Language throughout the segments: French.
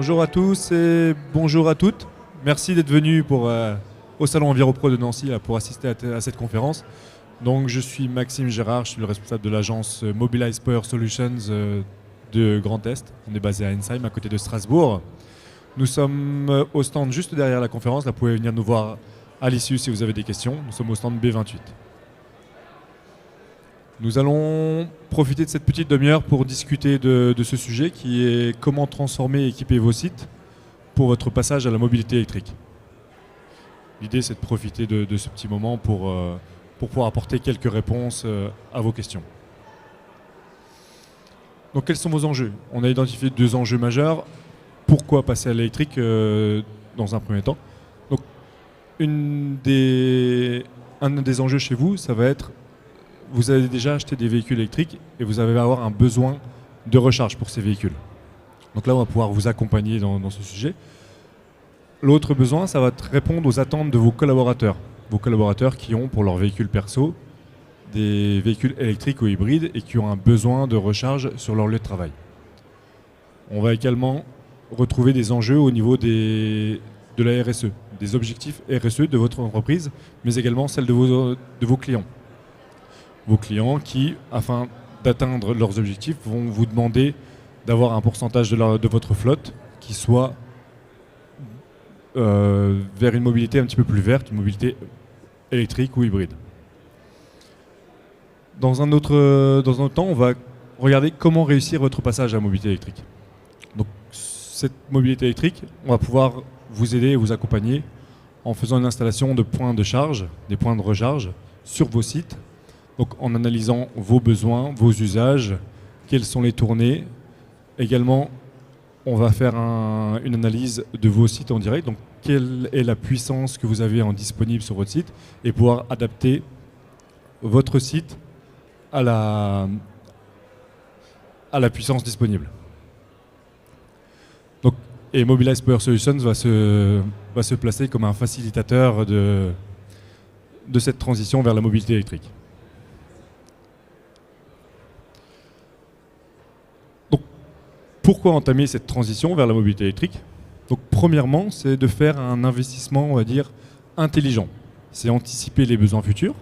Bonjour à tous et bonjour à toutes. Merci d'être venus au Salon EnviroPro de Nancy pour assister à cette conférence. Donc, je suis Maxime Gérard, je suis le responsable de l'agence Mobilize Power Solutions de Grand Est. On est basé à Ensheim, à côté de Strasbourg. Nous sommes au stand juste derrière la conférence. Là, vous pouvez venir nous voir à l'issue si vous avez des questions. Nous sommes au stand B28. Nous allons profiter de cette petite demi-heure pour discuter de ce sujet qui est comment transformer et équiper vos sites pour votre passage à la mobilité électrique. L'idée, c'est de profiter de ce petit moment pour pouvoir apporter quelques réponses à vos questions. Donc, quels sont vos enjeux? On a identifié deux enjeux majeurs. Pourquoi passer à l'électrique dans un premier temps? Donc, un des enjeux chez vous, ça va être vous avez déjà acheté des véhicules électriques et vous allez avoir un besoin de recharge pour ces véhicules. Donc là, on va pouvoir vous accompagner dans ce sujet. L'autre besoin, ça va être répondre aux attentes de vos collaborateurs. Vos collaborateurs qui ont pour leur véhicule perso des véhicules électriques ou hybrides et qui ont un besoin de recharge sur leur lieu de travail. On va également retrouver des enjeux au niveau de la RSE, des objectifs RSE de votre entreprise, mais également celles de vos clients. Vos clients qui, afin d'atteindre leurs objectifs, vont vous demander d'avoir un pourcentage de votre flotte qui soit vers une mobilité un petit peu plus verte, une mobilité électrique ou hybride. Dans un autre temps, on va regarder comment réussir votre passage à la mobilité électrique. Donc, cette mobilité électrique, on va pouvoir vous aider et vous accompagner en faisant une installation de points de charge, des points de recharge sur vos sites. Donc, en analysant vos besoins, vos usages, quelles sont les tournées. Également, on va faire une analyse de vos sites en direct. Donc, quelle est la puissance que vous avez en disponible sur votre site et pouvoir adapter votre site à la puissance disponible. Donc, et Mobilize Power Solutions va se placer comme un facilitateur de cette transition vers la mobilité électrique. Pourquoi entamer cette transition vers la mobilité électrique? Donc, premièrement, c'est de faire un investissement, on va dire, intelligent. C'est anticiper les besoins futurs,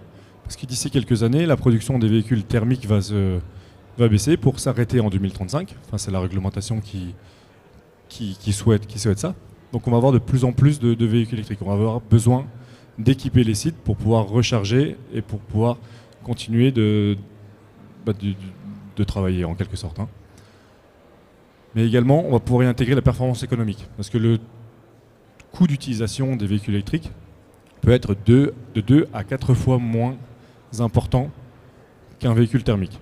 parce que d'ici quelques années, la production des véhicules thermiques va baisser pour s'arrêter en 2035. Enfin, c'est la réglementation qui souhaite ça. Donc, on va avoir de plus en plus de véhicules électriques. On va avoir besoin d'équiper les sites pour pouvoir recharger et pour pouvoir continuer de travailler en quelque sorte. Mais également, on va pouvoir y intégrer la performance économique. Parce que le coût d'utilisation des véhicules électriques peut être de 2 à 4 fois moins important qu'un véhicule thermique.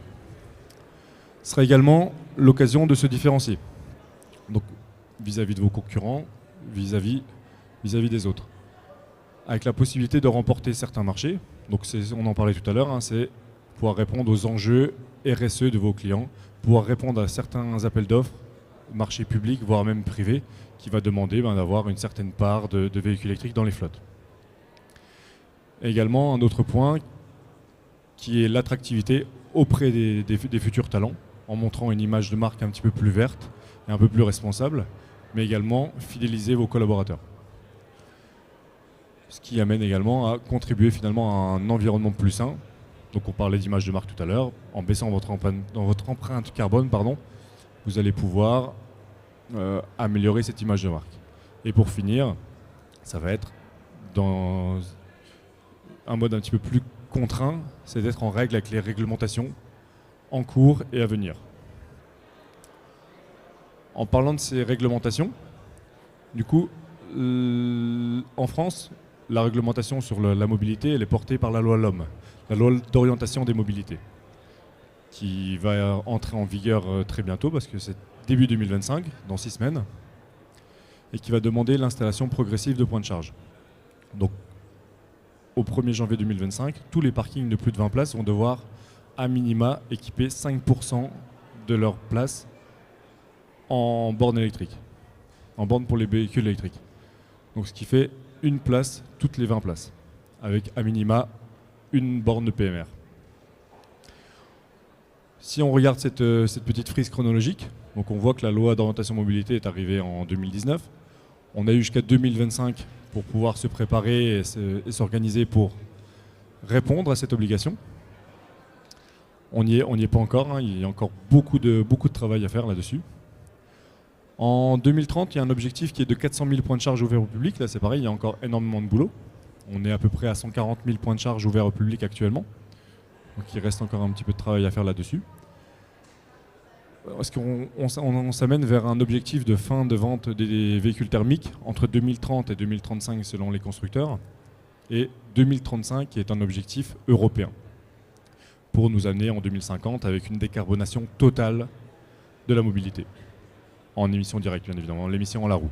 Ce sera également l'occasion de se différencier. Donc, vis-à-vis de vos concurrents, vis-à-vis des autres. Avec la possibilité de remporter certains marchés. Donc, on en parlait tout à l'heure, c'est pouvoir répondre aux enjeux RSE de vos clients, pouvoir répondre à certains appels d'offres, marché public, voire même privé, qui va demander d'avoir une certaine part de véhicules électriques dans les flottes. Et également, un autre point qui est l'attractivité auprès des futurs talents, en montrant une image de marque un petit peu plus verte et un peu plus responsable, mais également fidéliser vos collaborateurs. Ce qui amène également à contribuer finalement à un environnement plus sain. Donc on parlait d'image de marque tout à l'heure, en baissant votre empreinte carbone, vous allez pouvoir améliorer cette image de marque. Et pour finir, ça va être dans un mode un petit peu plus contraint, c'est d'être en règle avec les réglementations en cours et à venir. En parlant de ces réglementations, du coup, en France, la réglementation sur la mobilité, elle est portée par la loi LOM, la loi d'orientation des mobilités, qui va entrer en vigueur très bientôt, parce que c'est début 2025, dans 6 semaines, et qui va demander l'installation progressive de points de charge. Donc, au 1er janvier 2025, tous les parkings de plus de 20 places vont devoir, à minima, équiper 5% de leurs places en bornes électriques, en bornes pour les véhicules électriques. Donc, ce qui fait une place toutes les 20 places, avec à minima une borne de PMR. Si on regarde cette petite frise chronologique, Donc on voit que la loi d'orientation mobilité est arrivée en 2019. On a eu jusqu'à 2025 pour pouvoir se préparer et s'organiser pour répondre à cette obligation. On n'y est pas encore, hein. Il y a encore beaucoup de travail à faire là-dessus. En 2030, il y a un objectif qui est de 400 000 points de charge ouverts au public. Là, c'est pareil, il y a encore énormément de boulot. On est à peu près à 140 000 points de charge ouverts au public actuellement. Donc il reste encore un petit peu de travail à faire là-dessus. Parce qu'on s'amène vers un objectif de fin de vente des véhicules thermiques entre 2030 et 2035 selon les constructeurs, et 2035 qui est un objectif européen pour nous amener en 2050 avec une décarbonation totale de la mobilité, en émissions directes bien évidemment, l'émission en la roue.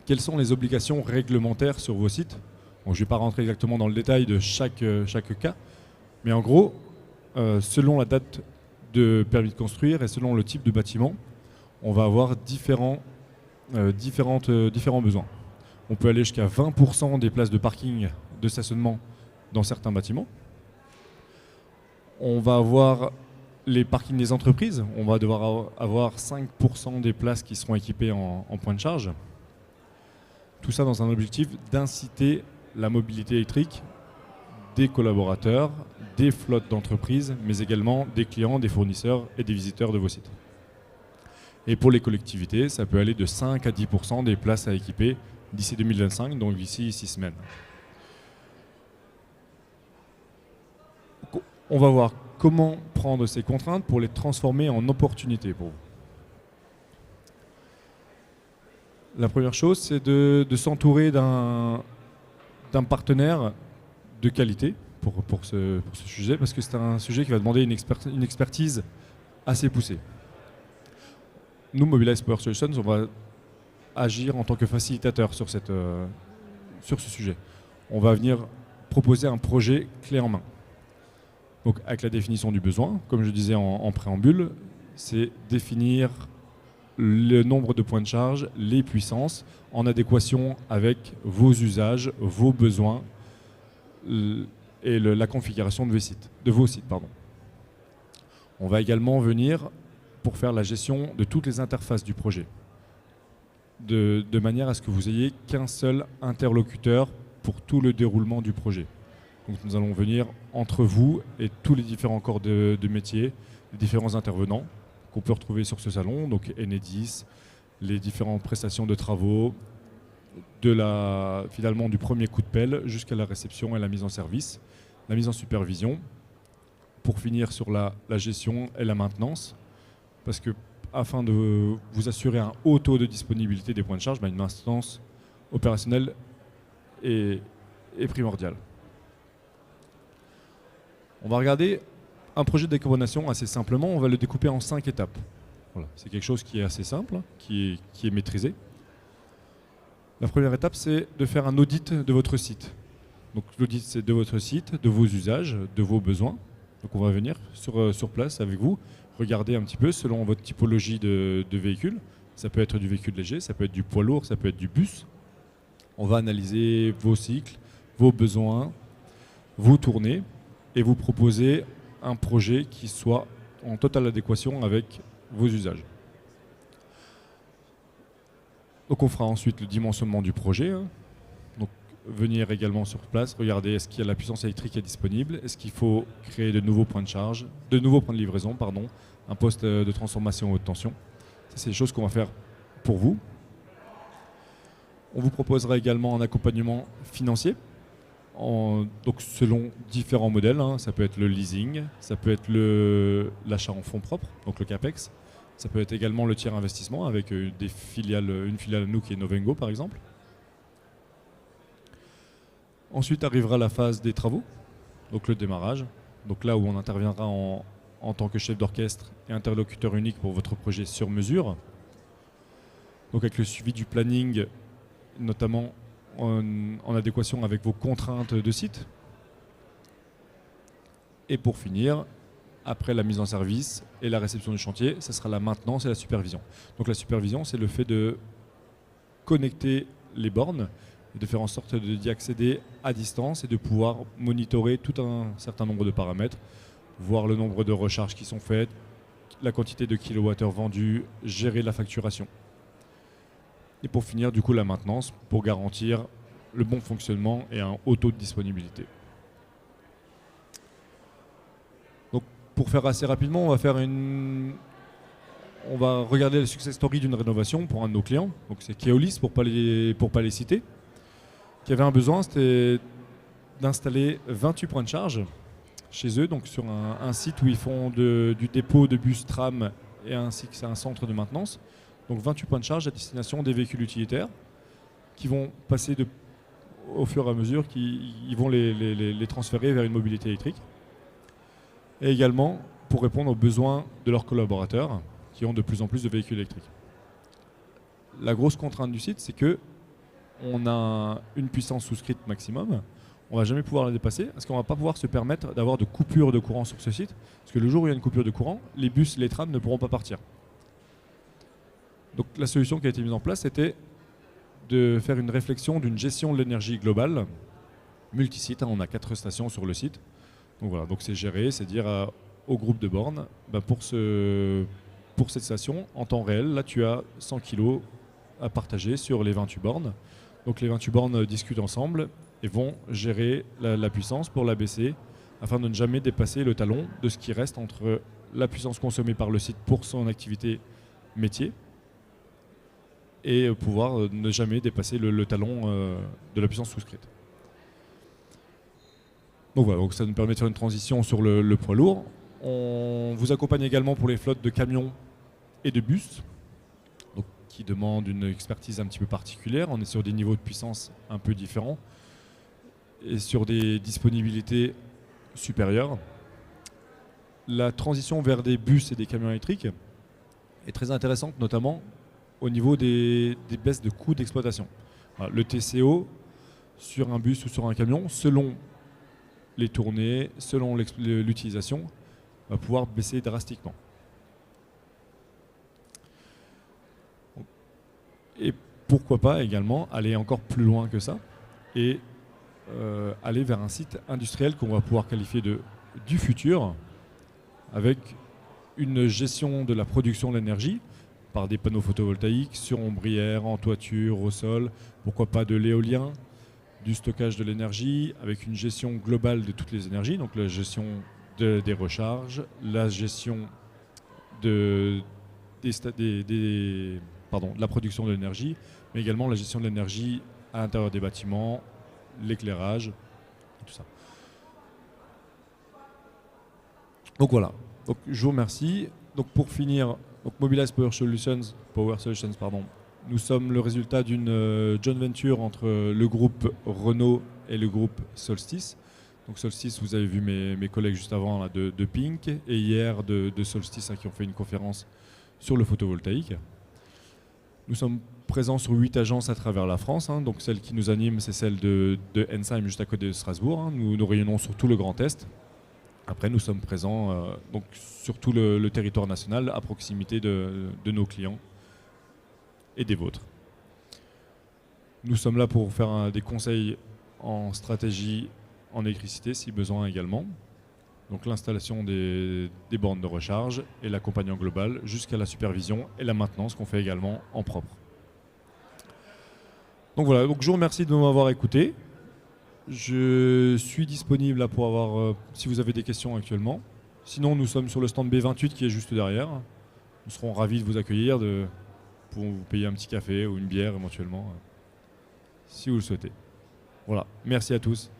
Quelles sont les obligations réglementaires sur vos sites? Bon, je ne vais pas rentrer exactement dans le détail de chaque cas, mais en gros, selon la date de permis de construire et selon le type de bâtiment, on va avoir différents besoins. On peut aller jusqu'à 20% des places de parking de stationnement dans certains bâtiments. On va avoir les parkings des entreprises. On va devoir avoir 5% des places qui seront équipées en point de charge. Tout ça dans un objectif d'inciter la mobilité électrique des collaborateurs, des flottes d'entreprises, mais également des clients, des fournisseurs et des visiteurs de vos sites. Et pour les collectivités, ça peut aller de 5 à 10% des places à équiper d'ici 2025, donc d'ici 6 semaines. On va voir comment prendre ces contraintes pour les transformer en opportunités pour vous. La première chose, c'est de s'entourer d'un partenaire de qualité pour ce sujet, parce que c'est un sujet qui va demander une expertise assez poussée. Nous, Mobilize Power Solutions, on va agir en tant que facilitateur sur ce sujet. On va venir proposer un projet clé en main. Donc, avec la définition du besoin, comme je disais en préambule, c'est définir le nombre de points de charge, les puissances, en adéquation avec vos usages, vos besoins et la configuration de vos sites. On va également venir pour faire la gestion de toutes les interfaces du projet, de manière à ce que vous ayez qu'un seul interlocuteur pour tout le déroulement du projet. Donc nous allons venir entre vous et tous les différents corps de métier, les différents intervenants qu'on peut retrouver sur ce salon, donc Enedis, les différentes prestations de travaux, finalement du premier coup de pelle jusqu'à la réception et la mise en service, la mise en supervision, pour finir sur la gestion et la maintenance, parce que afin de vous assurer un haut taux de disponibilité des points de charge, une maintenance opérationnelle est primordiale. On va regarder un projet de décarbonation assez simplement, on va le découper en 5 étapes. Voilà. C'est quelque chose qui est assez simple, qui est maîtrisé. La première étape, c'est de faire un audit de votre site. Donc l'audit, c'est de votre site, de vos usages, de vos besoins. Donc on va venir sur place avec vous, regarder un petit peu selon votre typologie de véhicule. Ça peut être du véhicule léger, ça peut être du poids lourd, ça peut être du bus. On va analyser vos cycles, vos besoins, vos tournées et vous proposer un projet qui soit en totale adéquation avec vos usages. Donc on fera ensuite le dimensionnement du projet. Donc venir également sur place, regarder est-ce qu'il y a la puissance électrique qui est disponible, est-ce qu'il faut créer de nouveaux points de charge, de nouveaux points de livraison, un poste de transformation haute tension. Ça, c'est des choses qu'on va faire pour vous. On vous proposera également un accompagnement financier, donc selon différents modèles. Ça peut être le leasing, ça peut être l'achat en fonds propres, donc le CAPEX. Ça peut être également le tiers investissement avec une filiale à nous qui est Novengo par exemple. Ensuite arrivera la phase des travaux, donc le démarrage. Donc là où on interviendra en tant que chef d'orchestre et interlocuteur unique pour votre projet sur mesure. Donc avec le suivi du planning, notamment en adéquation avec vos contraintes de site. Et pour finir, après la mise en service et la réception du chantier, ça sera la maintenance et la supervision. Donc la supervision, c'est le fait de connecter les bornes et de faire en sorte d'y accéder à distance et de pouvoir monitorer tout un certain nombre de paramètres, voir le nombre de recharges qui sont faites, la quantité de kilowattheures vendus, gérer la facturation. Et pour finir, du coup, la maintenance pour garantir le bon fonctionnement et un haut taux de disponibilité. Donc, pour faire assez rapidement, on va regarder le success story d'une rénovation pour un de nos clients. Donc, c'est Keolis, pour ne pas les citer, qui avait un besoin, c'était d'installer 28 points de charge chez eux, donc sur un site où ils font du dépôt de bus tram et ainsi que c'est un centre de maintenance. Donc 28 points de charge à destination des véhicules utilitaires qui vont passer au fur et à mesure qu'ils vont les transférer vers une mobilité électrique. Et également pour répondre aux besoins de leurs collaborateurs qui ont de plus en plus de véhicules électriques. La grosse contrainte du site, c'est que on a une puissance souscrite maximum. On ne va jamais pouvoir la dépasser parce qu'on ne va pas pouvoir se permettre d'avoir de coupure de courant sur ce site. Parce que le jour où il y a une coupure de courant, les bus, les trams ne pourront pas partir. Donc la solution qui a été mise en place, c'était de faire une réflexion d'une gestion de l'énergie globale, multisite. On a 4 stations sur le site. Donc voilà, donc c'est géré, c'est dire au groupe de bornes, pour cette station, en temps réel, là tu as 100 kg à partager sur les 28 bornes. Donc les 28 bornes discutent ensemble et vont gérer la puissance pour la baisser afin de ne jamais dépasser le talon de ce qui reste entre la puissance consommée par le site pour son activité métier et pouvoir ne jamais dépasser le talon de la puissance souscrite. Donc voilà, donc ça nous permet de faire une transition sur le poids lourd. On vous accompagne également pour les flottes de camions et de bus, donc, qui demandent une expertise un petit peu particulière. On est sur des niveaux de puissance un peu différents et sur des disponibilités supérieures. La transition vers des bus et des camions électriques est très intéressante, notamment au niveau des baisses de coûts d'exploitation. Voilà, le TCO sur un bus ou sur un camion, selon les tournées, selon l'utilisation, va pouvoir baisser drastiquement. Et pourquoi pas également aller encore plus loin que ça et aller vers un site industriel qu'on va pouvoir qualifier du futur, avec une gestion de la production de l'énergie par des panneaux photovoltaïques sur ombrière, en toiture, au sol, pourquoi pas de l'éolien, du stockage de l'énergie, avec une gestion globale de toutes les énergies, donc la gestion des recharges, la gestion de la production de l'énergie, mais également la gestion de l'énergie à l'intérieur des bâtiments, l'éclairage, tout ça. Donc voilà, donc, je vous remercie. Donc pour finir, donc Mobilize Power Solutions, nous sommes le résultat d'une joint venture entre le groupe Renault et le groupe Solstice. Donc Solstice, vous avez vu mes collègues juste avant là, de Pink, et hier de Solstice qui ont fait une conférence sur le photovoltaïque. Nous sommes présents sur 8 agences à travers la France. Donc celle qui nous anime, c'est celle de Ensheim, juste à côté de Strasbourg. Nous rayonnons sur tout le Grand Est. Après, nous sommes présents donc sur tout le territoire national, à proximité de nos clients et des vôtres. Nous sommes là pour faire des conseils en stratégie en électricité, si besoin également. Donc l'installation des bornes de recharge et l'accompagnement global jusqu'à la supervision et la maintenance qu'on fait également en propre. Donc voilà, donc je vous remercie de m'avoir écouté. Je suis disponible là pour avoir, si vous avez des questions actuellement. Sinon, nous sommes sur le stand B28 qui est juste derrière. Nous serons ravis de vous accueillir, pour vous payer un petit café ou une bière éventuellement, si vous le souhaitez. Voilà, merci à tous.